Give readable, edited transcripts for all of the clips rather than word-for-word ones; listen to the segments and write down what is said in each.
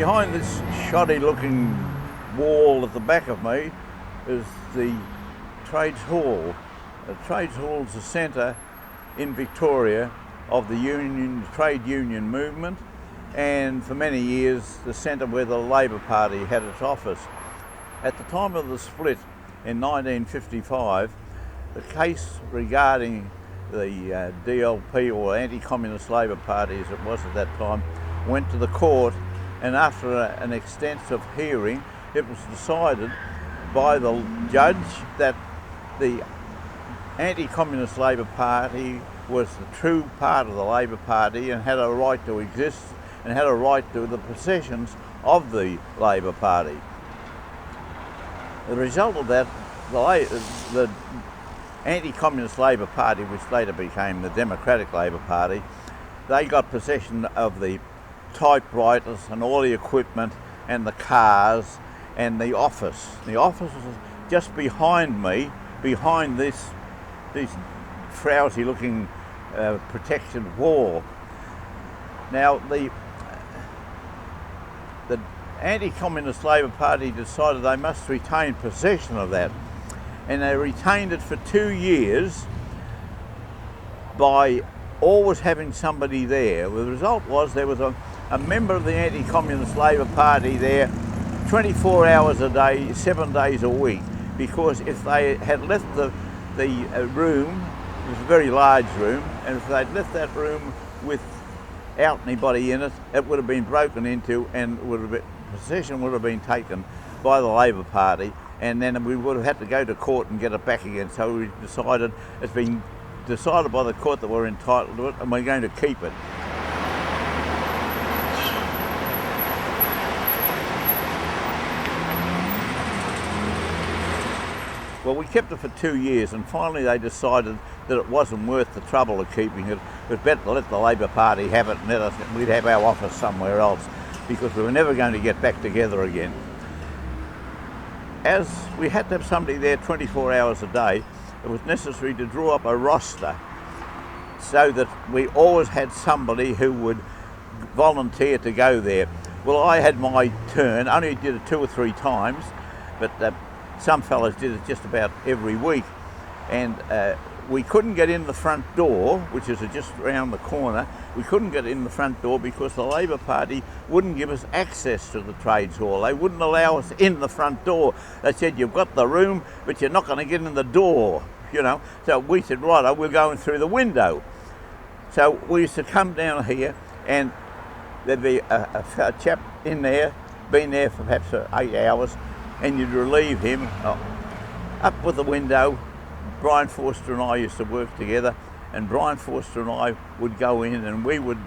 Behind this shoddy looking wall at the back of me is the Trades Hall. The Trades Hall is the centre in Victoria of the trade union movement, and for many years the centre where the Labor Party had its office. At the time of the split in 1955, the case regarding the DLP, or Anti-Communist Labor Party as it was at that time, went to the court, and after an extensive hearing it was decided by the judge that the Anti-Communist Labor Party was the true part of the Labor Party and had a right to exist and had a right to the possessions of the Labor Party. The result of that, the Anti-Communist Labor Party, which later became the Democratic Labor Party, they got possession of the typewriters and all the equipment and the cars and the office. The office was just behind me, behind these frowsy looking protection wall. Now the Anti-Communist Labor Party decided they must retain possession of that, and they retained it for 2 years by always having somebody there. The result was there was a member of the Anti-Communist Labor Party there 24 hours a day, 7 days a week, because if they had left the room, it was a very large room, and if they'd left that room without anybody in it, it would have been broken into and possession would have been taken by the Labor Party, and then we would have had to go to court and get it back again. So we decided, it's been decided by the court that we're entitled to it and we're going to keep it. Well, we kept it for 2 years, and finally they decided that it wasn't worth the trouble of keeping it. It was better to let the Labor Party have it and we'd have our office somewhere else, because we were never going to get back together again. As we had to have somebody there 24 hours a day, it was necessary to draw up a roster so that we always had somebody who would volunteer to go there. Well, I had my turn, only did it 2 or 3 times, but some fellas did it just about every week, and we couldn't get in the front door, which is just around the corner. We couldn't get in the front door because the Labor Party wouldn't give us access to the Trades Hall. They wouldn't allow us in the front door. They said, you've got the room, but you're not going to get in the door, you know. So we said, right, we're going through the window. So we used to come down here, and there'd be a chap in there, been there for perhaps 8 hours, and you'd relieve him up with the window. Brian Forster and I used to work together, and Brian Forster and I would go in and we would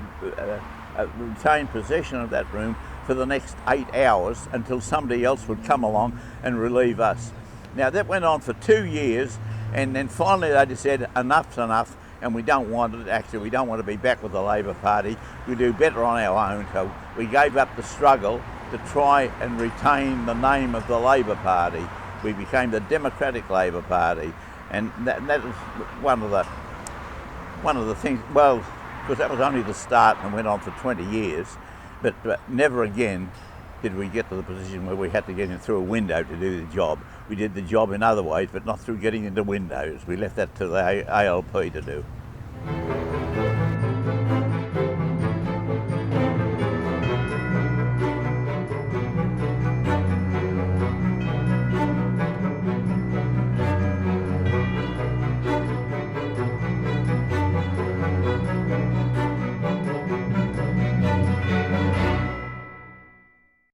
retain possession of that room for the next 8 hours until somebody else would come along and relieve us. Now that went on for 2 years, and then finally they just said enough's enough, and we don't want it. Actually, we don't want to be back with the Labor Party. We do better on our own. So we gave up the struggle to try and retain the name of the Labor Party. We became the Democratic Labor Party, and that was one of the things. Well, because that was only the start and went on for 20 years, but never again did we get to the position where we had to get in through a window to do the job. We did the job in other ways, but not through getting into windows. We left that to the ALP to do.